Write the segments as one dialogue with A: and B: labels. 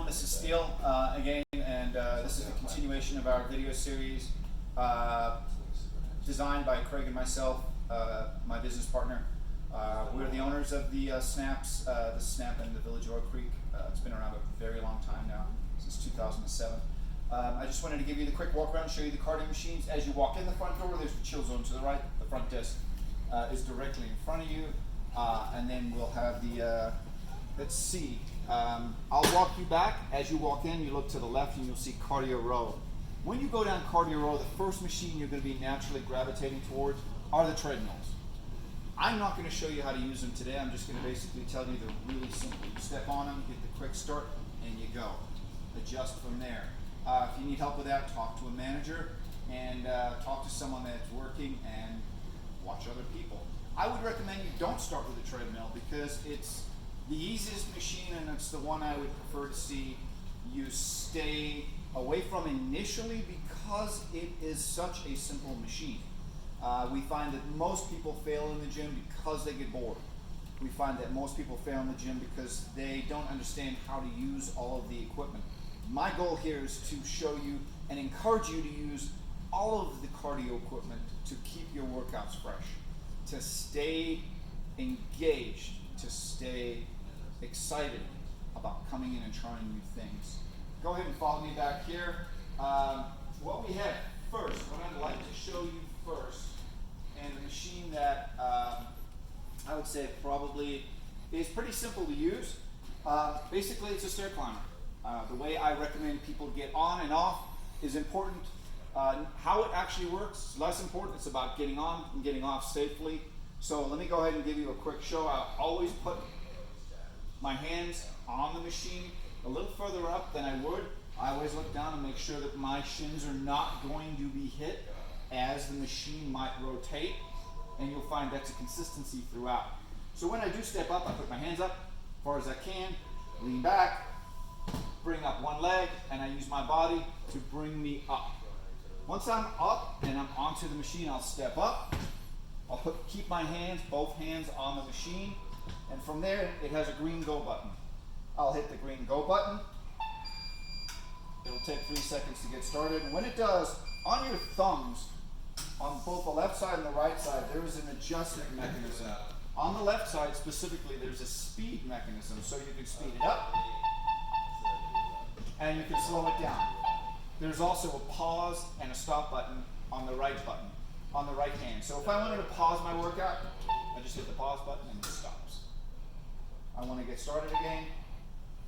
A: this is Steele again, and this is a continuation of our video series designed by Craig and myself, my business partner. We're the owners of the Snaps, the Snap in the Village of Oak Creek. It's been around a very long time now, since 2007. I just wanted to give you the quick walk around, show you the cardio machines. As you walk in the front door, there's the chill zone to the right. The front desk is directly in front of you, and then we'll have the, let's see, I'll walk you back. As you walk in, you look to the left and you'll see cardio row. When you go down cardio row, the first machine you're going to be naturally gravitating towards are the treadmills. I'm not going to show you how to use them today. I'm just going to basically tell you they're really simple. You step on them, get the quick start, and you go. Adjust from there. If you need help with that, talk to a manager and talk to someone that's working and watch other people. I would recommend you don't start with a treadmill because it's the easiest machine and it's the one I would prefer to see you stay away from initially because it is such a simple machine. We find that most people fail in the gym because they get bored. We find that most people fail in the gym because they don't understand how to use all of the equipment. My goal here is to show you and encourage you to use all of the cardio equipment to keep your workouts fresh, to stay engaged, to stay excited about coming in and trying new things. Go ahead and follow me back here. What we have first, what I'd like to show you first, and the machine that I would say probably is pretty simple to use. Basically, it's a stair climber. The way I recommend people get on and off is important. How it actually works is less important. It's about getting on and getting off safely. So let me go ahead and give you a quick show. I'll always put my hands on the machine a little further up than I would. I always look down and make sure that my shins are not going to be hit as the machine might rotate, and you'll find that's a consistency throughout. So when I do step up, I put my hands up as far as I can, lean back, bring up one leg, and I use my body to bring me up. Once I'm up and I'm onto the machine, I'll step up. I'll keep my hands, both hands on the machine, and from there it has a green go button. I'll hit the green go button. It'll take 3 seconds to get started. And when it does, on your thumbs, on both the left side and the right side, there is an adjustment mechanism. On the left side specifically, there's a speed mechanism, so you can speed it up and you can slow it down. There's also a pause and a stop button on the right hand. So if I wanted to pause my workout, I just hit the pause button and it stops. I want to get started again,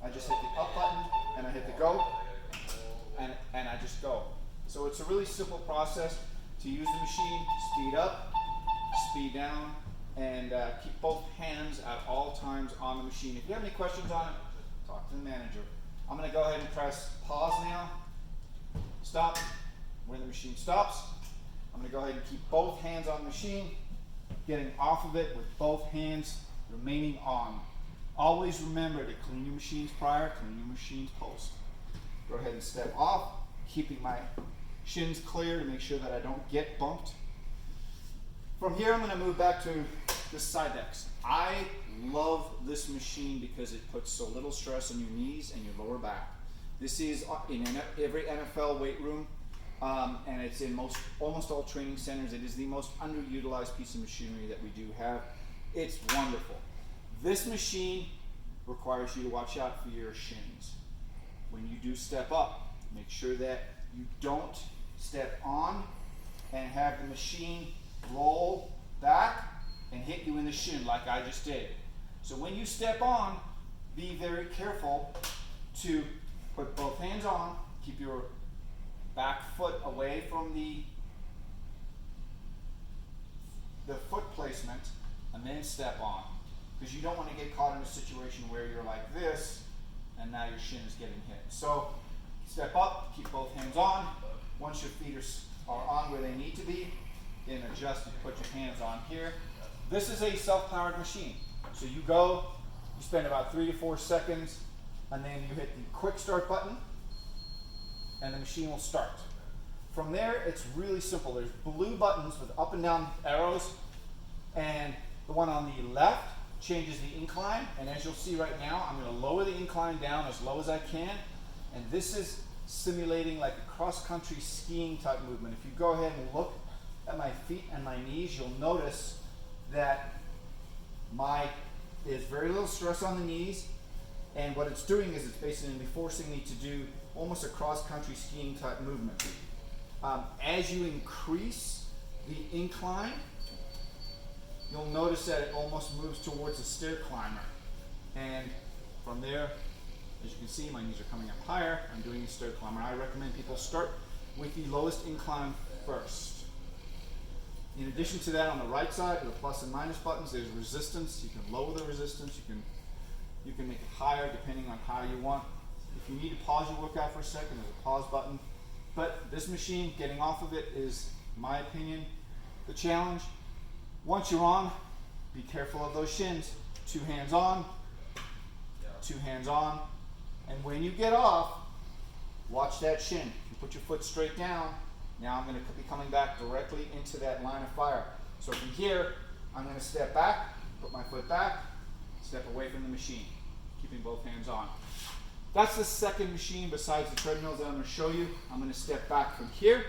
A: I just hit the up button and I hit the go, and I just go. So it's a really simple process to use the machine, speed up, speed down, and keep both hands at all times on the machine. If you have any questions on it, talk to the manager. I'm going to go ahead and press pause now, stop. When the machine stops, I'm going to go ahead and keep both hands on the machine, getting off of it with both hands remaining on. Always remember to clean your machines prior, clean your machines post. Go ahead and step off, keeping my shins clear to make sure that I don't get bumped. From here, I'm going to move back to the side decks. I love this machine because it puts so little stress on your knees and your lower back. This is in every NFL weight room, and it's in almost all training centers. It is the most underutilized piece of machinery that we do have. It's wonderful. This machine requires you to watch out for your shins. When you do step up, make sure that you don't step on and have the machine roll back and hit you in the shin like I just did. So when you step on, be very careful to put both hands on, keep your back foot away from the foot placement, and then step on. Because you don't want to get caught in a situation where you're like this and now your shin is getting hit. So step up, keep both hands on. Once your feet are on where they need to be, then adjust and put your hands on here. This is a self-powered machine. So you go, you spend about 3 to 4 seconds, and then you hit the quick start button, and the machine will start. From there, it's really simple. There's blue buttons with up and down arrows, and the one on the left changes the incline, and as you'll see right now, I'm going to lower the incline down as low as I can, and this is simulating like a cross-country skiing type movement. If you go ahead and look at my feet and my knees, you'll notice that there's very little stress on the knees, and what it's doing is it's basically forcing me to do almost a cross-country skiing type movement. As you increase the incline, you'll notice that it almost moves towards a stair climber. And from there, as you can see, my knees are coming up higher. I'm doing a stair climber. I recommend people start with the lowest incline first. In addition to that, on the right side, the plus and minus buttons, there's resistance. You can lower the resistance. You can make it higher depending on how you want. If you need to pause your workout for a second, there's a pause button. But this machine, getting off of it is, in my opinion, the challenge. Once you're on, be careful of those shins. 2 hands on, 2 hands on. And when you get off, watch that shin. You put your foot straight down. Now I'm going to be coming back directly into that line of fire. So from here, I'm going to step back, put my foot back, step away from the machine, keeping both hands on. That's the second machine besides the treadmills that I'm going to show you. I'm going to step back from here,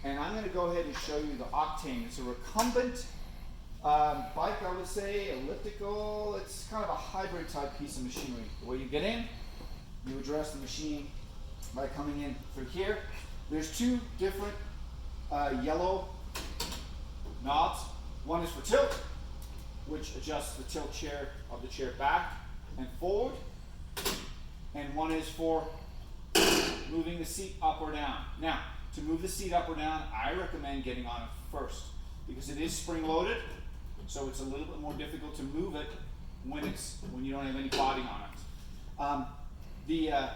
A: and I'm going to go ahead and show you the Octane. It's a recumbent bike, I would say, elliptical. It's kind of a hybrid type piece of machinery. The way you get in, you address the machine by coming in through here. There's 2 different yellow knobs. One is for tilt, which adjusts the tilt chair of the chair back and forward. And one is for moving the seat up or down. Now, to move the seat up or down, I recommend getting on it first because it is spring-loaded, so it's a little bit more difficult to move it when you don't have any body on it. The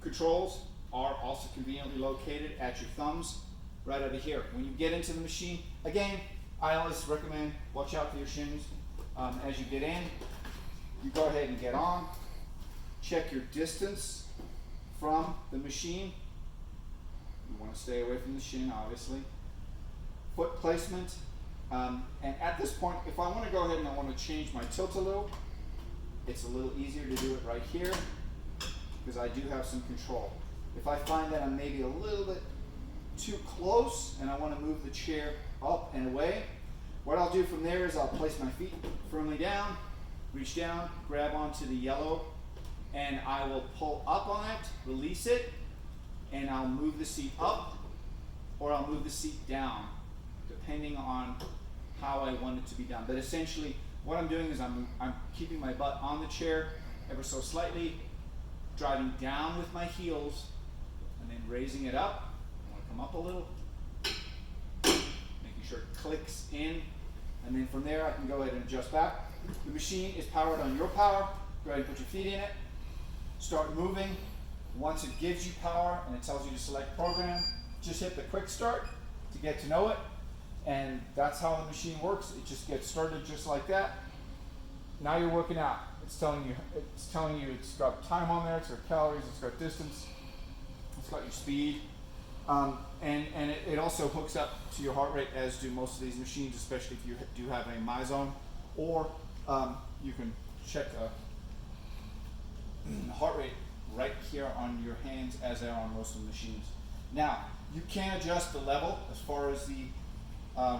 A: controls are also conveniently located at your thumbs right over here. When you get into the machine, again, I always recommend watch out for your shins. As you get in, you go ahead and get on. Check your distance from the machine. You want to stay away from the shin, obviously. Foot placement. And at this point, if I want to go ahead and I want to change my tilt a little, it's a little easier to do it right here because I do have some control. If I find that I'm maybe a little bit too close and I want to move the chair up and away, what I'll do from there is I'll place my feet firmly down, reach down, grab onto the yellow, and I will pull up on it, release it, and I'll move the seat up or I'll move the seat down, depending on how I want it to be done. But essentially, what I'm doing is I'm keeping my butt on the chair ever so slightly, driving down with my heels, and then raising it up. I want to come up a little, making sure it clicks in, and then from there I can go ahead and adjust back. The machine is powered on your power. Go ahead and put your feet in it. Start moving. Once it gives you power and it tells you to select program, just hit the quick start to get to know it. And that's how the machine works. It just gets started just like that. Now you're working out. It's telling you it's got time on there, it's got calories, it's got distance, it's got your speed. And it also hooks up to your heart rate, as do most of these machines, especially if you do have a MyZone, or you can check heart rate right here on your hands, as they are on most of the machines. Now, you can adjust the level as far as the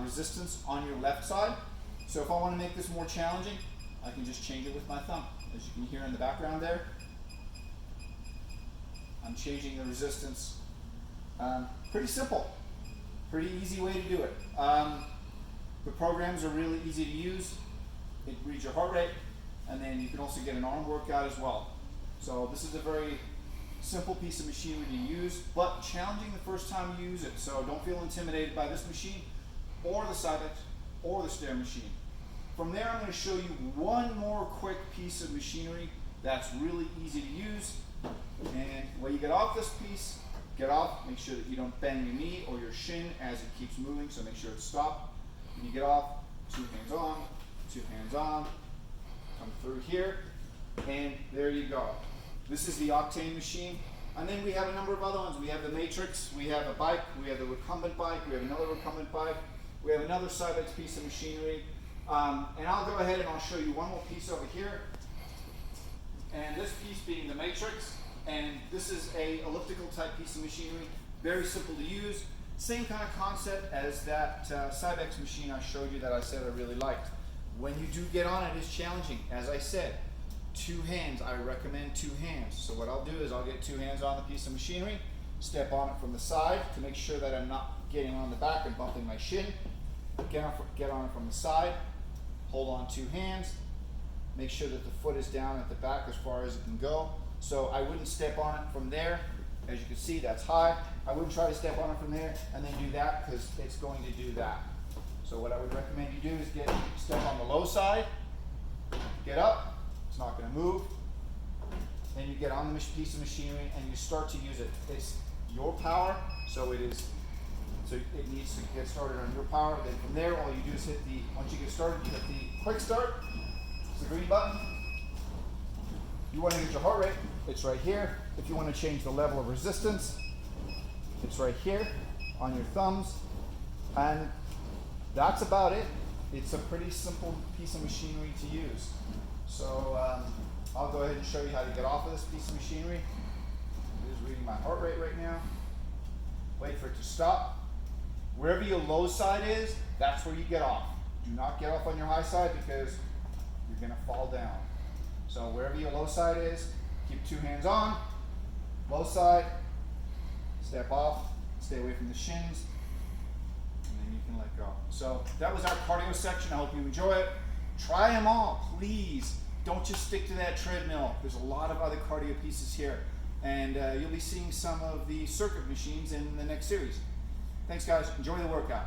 A: resistance on your left side. So if I want to make this more challenging, I can just change it with my thumb. As you can hear in the background there, I'm changing the resistance. Pretty simple, pretty easy way to do it. The programs are really easy to use. It reads your heart rate, and then you can also get an arm workout as well. So this is a very simple piece of machinery to use, but challenging the first time you use it. So don't feel intimidated by this machine, or the Cybex, or the stair machine. From there, I'm going to show you one more quick piece of machinery that's really easy to use. And when you get off this piece, get off, make sure that you don't bend your knee or your shin as it keeps moving, so make sure it's stopped. When you get off, 2 hands on, 2 hands on, come through here, and there you go. This is the Octane machine. And then we have a number of other ones. We have the Matrix, we have a bike, we have the recumbent bike, we have another recumbent bike, we have another Cybex piece of machinery. And I'll go ahead and I'll show you one more piece over here. And this piece being the matrix. And this is a elliptical type piece of machinery. Very simple to use. Same kind of concept as that Cybex machine I showed you that I said I really liked. When you do get on it, it's challenging. As I said, 2 hands. I recommend 2 hands. So what I'll do is I'll get 2 hands on the piece of machinery, step on it from the side to make sure that I'm not getting on the back and bumping my shin. Get on it from the side, hold on 2 hands, make sure that the foot is down at the back as far as it can go. So I wouldn't step on it from there. As you can see, that's high. I wouldn't try to step on it from there and then do that because it's going to do that. So what I would recommend you do is step on the low side, get up, it's not going to move, then you get on the piece of machinery and you start to use it. It's your power, so it needs to get started on your power. Then from there, all you do is once you get started, you hit the quick start. It's the green button. You want to get your heart rate, it's right here. If you want to change the level of resistance, it's right here on your thumbs. And that's about it. It's a pretty simple piece of machinery to use. So I'll go ahead and show you how to get off of this piece of machinery. I'm just reading my heart rate right now. Wait for it to stop. Wherever your low side is, that's where you get off. Do not get off on your high side because you're going to fall down. So wherever your low side is, keep 2 hands on, low side, step off, stay away from the shins, and then you can let go. So that was our cardio section. I hope you enjoy it. Try them all, please. Don't just stick to that treadmill. There's a lot of other cardio pieces here. And you'll be seeing some of the circuit machines in the next series. Thanks, guys. Enjoy the workout.